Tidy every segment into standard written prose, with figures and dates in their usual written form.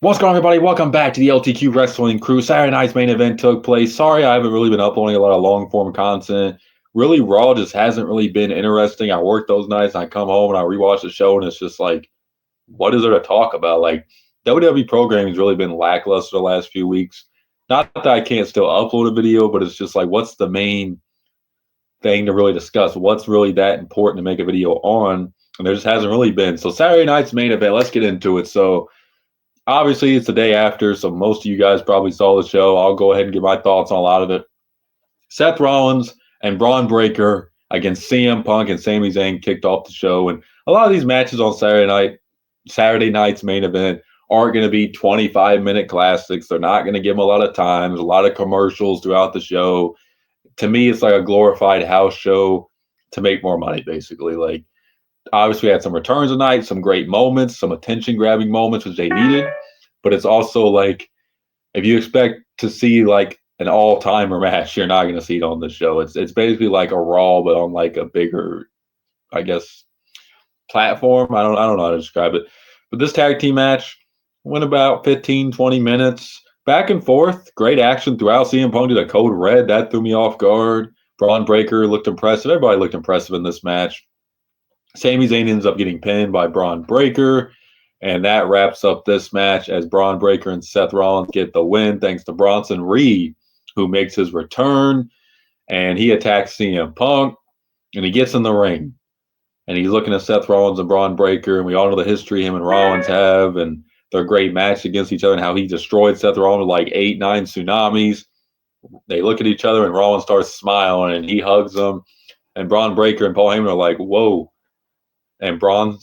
What's going on, everybody? Welcome back to the LTQ Wrestling Crew. Saturday night's main event took place. Sorry I haven't really been uploading a lot of long-form content. Really, Raw just hasn't really been interesting. I work those nights, and I come home, and I rewatch the show, and it's just like, what is there to talk about? Like, WWE programming has really been lackluster the last few weeks. Not that I can't still upload a video, but it's just like, what's the main thing to really discuss? What's really that important to make a video on? And there just hasn't really been. So Saturday night's main event, let's get into it. So obviously, it's the day after, so most of you guys probably saw the show. I'll go ahead and give my thoughts on a lot of it. Seth Rollins and Braun Breaker against CM Punk and Sami Zayn kicked off the show. And a lot of these matches on Saturday night's main event aren't going to be 25-minute classics. They're not going to give them a lot of time. There's a lot of commercials throughout the show. To me, it's like a glorified house show to make more money, basically. Like, obviously, we had some returns tonight, some great moments, some attention-grabbing moments, which they needed. But it's also like, if you expect to see like an all-timer match, you're not going to see it on the show. It's basically like a Raw, but on like a bigger, I guess, platform. I don't know how to describe it. But this tag team match went about 15, 20 minutes. Back and forth. Great action throughout. CM Punk did a code red. That threw me off guard. Braun Breaker looked impressive. Everybody looked impressive in this match. Sami Zayn ends up getting pinned by Braun Breaker, and that wraps up this match as Braun Breaker and Seth Rollins get the win thanks to Bronson Reed, who makes his return, and he attacks CM Punk, and he gets in the ring, and he's looking at Seth Rollins and Braun Breaker, and we all know the history him and Rollins have, and their great match against each other, and how he destroyed Seth Rollins with like 8, 9 tsunamis. They look at each other, and Rollins starts smiling, and he hugs them, and Braun Breaker and Paul Heyman are like, whoa. And Bronson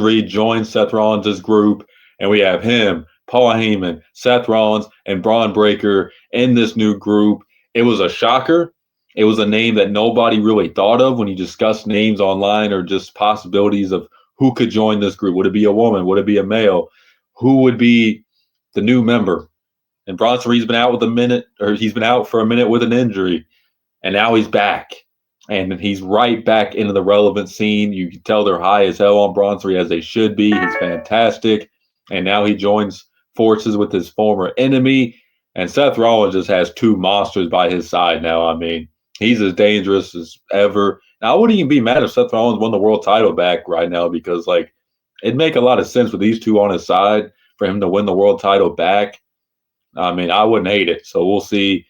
Reed joins Seth Rollins' group, and we have him, Paul Heyman, Seth Rollins, and Braun Breaker in this new group. It was a shocker. It was a name that nobody really thought of when you discuss names online, or just possibilities of who could join this group. Would it be a woman? Would it be a male? Who would be the new member? And Bronson Reed's been out he's been out for a minute with an injury, and now he's back. And he's right back into the relevant scene. You can tell they're high as hell on Bronson Reed, as they should be. He's fantastic. And now he joins forces with his former enemy. And Seth Rollins just has two monsters by his side now. I mean, he's as dangerous as ever. Now, I wouldn't even be mad if Seth Rollins won the world title back right now, because, like, it'd make a lot of sense with these two on his side for him to win the world title back. I mean, I wouldn't hate it. So we'll see.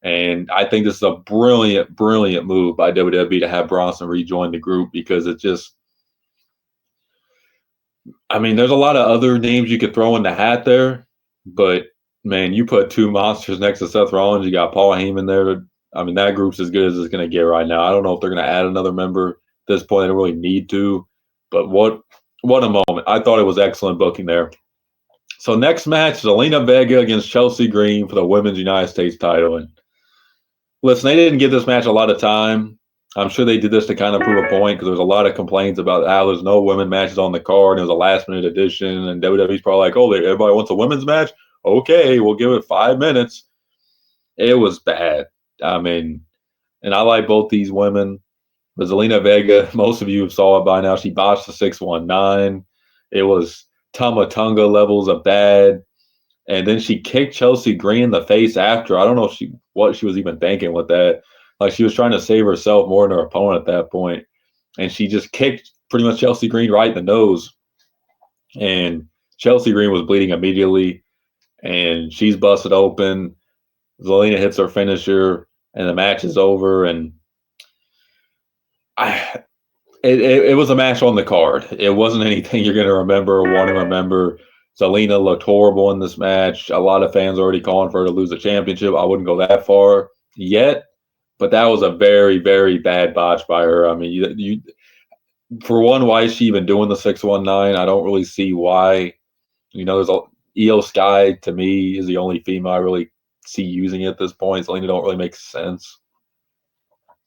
And I think this is a brilliant, brilliant move by WWE to have Bronson rejoin the group, because it just, I mean, there's a lot of other names you could throw in the hat there, but man, you put two monsters next to Seth Rollins, you got Paul Heyman there. I mean, that group's as good as it's going to get right now. I don't know if they're going to add another member at this point. They don't really need to, but what a moment. I thought it was excellent booking there. So next match, Zelina Vega against Chelsea Green for the Women's United States title. And listen, they didn't give this match a lot of time. I'm sure they did this to kind of prove a point, because there's a lot of complaints about how there's no women matches on the card. It was a last-minute addition, and WWE's probably like, oh, everybody wants a women's match? Okay, we'll give it 5 minutes. It was bad. I mean, and I like both these women. But Zelina Vega, most of you saw it by now. She botched the 619. It was Tamatonga levels of bad. And then she kicked Chelsea Green in the face after. I don't know what she was even thinking with that. Like, she was trying to save herself more than her opponent at that point. And she just kicked pretty much Chelsea Green right in the nose. And Chelsea Green was bleeding immediately. And she's busted open. Zelina hits her finisher, and the match is over. And it was a match on the card. It wasn't anything you're going to remember or want to remember. Zelina looked horrible in this match. A lot of fans are already calling for her to lose the championship. I wouldn't go that far yet, but that was a very, very bad botch by her. I mean, you for one, why is she even doing the 619? I don't really see why. You know, there's Io Sky, to me, is the only female I really see using it at this point. Zelina don't really make sense.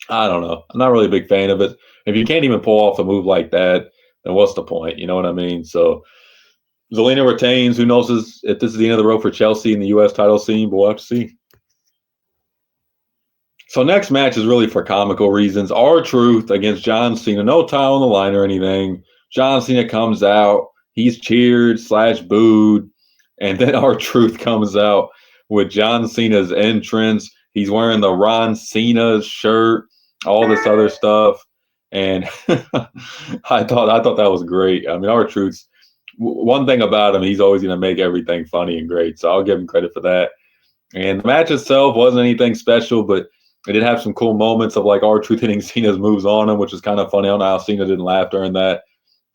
I don't know. I'm not really a big fan of it. If you can't even pull off a move like that, then what's the point? You know what I mean? So Zelina retains. Who knows if this is the end of the road for Chelsea in the U.S. title scene, but we'll have to see. So next match is really for comical reasons. R-Truth against John Cena. No title on the line or anything. John Cena comes out. He's cheered / booed. And then R-Truth comes out with John Cena's entrance. He's wearing the Ron Cena shirt, all this other stuff. And I thought that was great. I mean, R-Truth's one thing about him, he's always going to make everything funny and great. So I'll give him credit for that. And the match itself wasn't anything special, but it did have some cool moments of like R-Truth hitting Cena's moves on him, which is kind of funny. I don't know how Cena didn't laugh during that.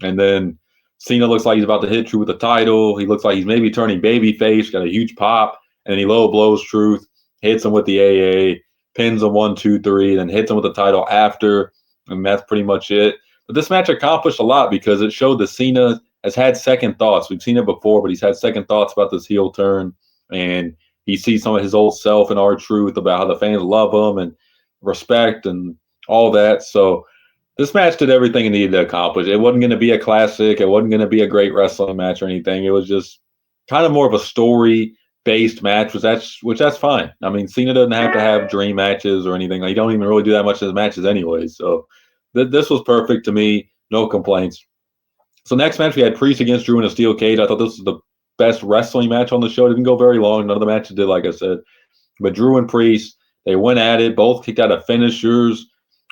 And then Cena looks like he's about to hit Truth with the title. He looks like he's maybe turning babyface, got a huge pop, and then he low blows Truth, hits him with the AA, pins him 1, 2, 3, then hits him with the title after, and that's pretty much it. But this match accomplished a lot because it showed that Cena has had second thoughts. We've seen it before, but he's had second thoughts about this heel turn, and he sees some of his old self in R-Truth about how the fans love him and respect and all that. So this match did everything it needed to accomplish. It wasn't going to be a classic. It wasn't going to be a great wrestling match or anything. It was just kind of more of a story-based match, which that's fine. I mean, Cena doesn't have to have dream matches or anything. Like, he don't even really do that much in his matches anyway. So this was perfect to me. No complaints. So next match, we had Priest against Drew in a steel cage. I thought this was the best wrestling match on the show. It didn't go very long. None of the matches did, like I said. But Drew and Priest, they went at it. Both kicked out of finishers.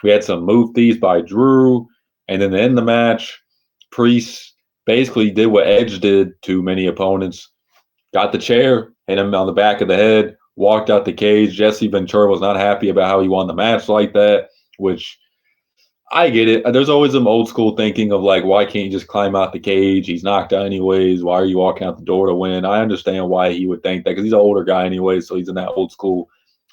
We had some move thieves by Drew. And then to end the match, Priest basically did what Edge did to many opponents. Got the chair, hit him on the back of the head, walked out the cage. Jesse Ventura was not happy about how he won the match like that, which I get it. There's always some old school thinking of like, why can't you just climb out the cage? He's knocked out anyways. Why are you walking out the door to win? I understand why he would think that because he's an older guy anyway, so he's in that old school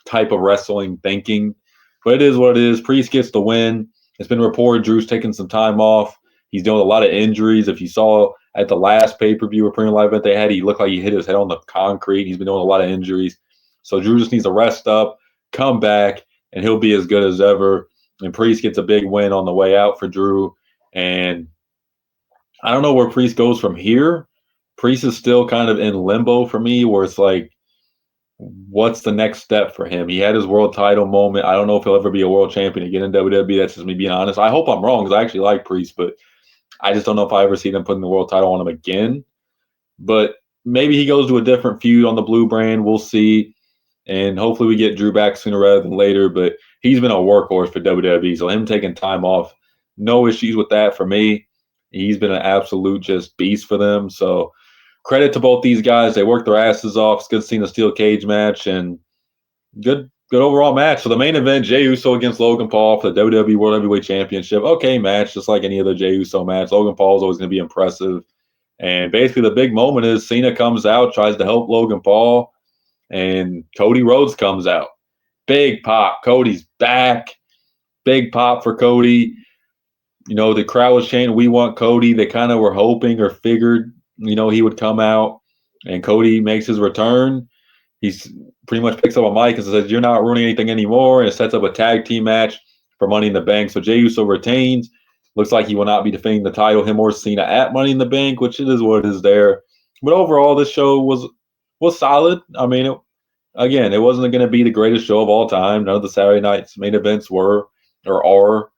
type of wrestling thinking. But it is what it is. Priest gets the win. It's been reported Drew's taking some time off. He's dealing with a lot of injuries. If you saw at the last pay-per-view or premium live event they had, he looked like he hit his head on the concrete. He's been doing a lot of injuries. So Drew just needs to rest up, come back, and he'll be as good as ever. And Priest gets a big win on the way out for Drew. And I don't know where Priest goes from here. Priest is still kind of in limbo for me, where it's like, what's the next step for him? He had his world title moment. I don't know if he'll ever be a world champion again in WWE. That's just me being honest. I hope I'm wrong because I actually like Priest, but I just don't know if I ever see them putting the world title on him again. But maybe he goes to a different feud on the Blue brand. We'll see. And hopefully we get Drew back sooner rather than later. But he's been a workhorse for WWE. So him taking time off, no issues with that for me. He's been an absolute just beast for them. So credit to both these guys. They worked their asses off. It's good seeing a steel cage match and good overall match. So the main event, Jey Uso against Logan Paul for the WWE World Heavyweight Championship. Okay match, just like any other Jey Uso match. Logan Paul is always going to be impressive. And basically the big moment is Cena comes out, tries to help Logan Paul, and Cody Rhodes comes out. Big pop. Cody's back. Big pop for Cody. You know, the crowd was chanting, "We want Cody." They kind of were hoping or figured, you know, he would come out, and Cody makes his return. He's pretty much picks up a mic and says, "You're not ruining anything anymore," and it sets up a tag team match for Money in the Bank. So Jey Uso retains. Looks like he will not be defending the title, him or Cena, at Money in the Bank, which it is what it is there. But overall, this show was solid. I mean, it wasn't going to be the greatest show of all time. None of the Saturday night's main events were or are.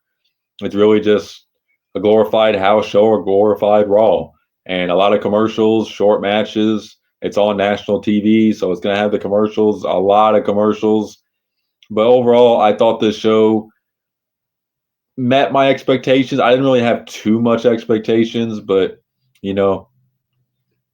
It's really just a glorified house show or glorified Raw. And a lot of commercials, short matches. It's on national TV, so it's going to have the commercials, a lot of commercials. But overall, I thought this show met my expectations. I didn't really have too much expectations, but, you know,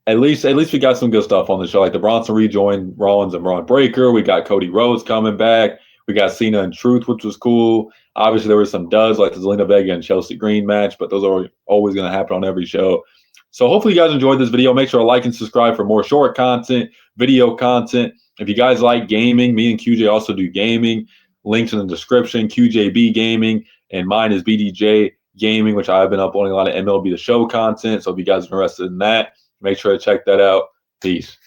at least we got some good stuff on the show. Like the Bronson rejoined Rollins and Braun Breaker. We got Cody Rhodes coming back. We got Cena and Truth, which was cool. Obviously, there were some duds like the Zelina Vega and Chelsea Green match, but those are always going to happen on every show. So hopefully you guys enjoyed this video. Make sure to like and subscribe for more short content, video content. If you guys like gaming, me and QJ also do gaming. Links in the description, QJBGaming, and mine is BDJGaming, which I've been uploading a lot of MLB The Show content. So if you guys are interested in that, make sure to check that out. Peace.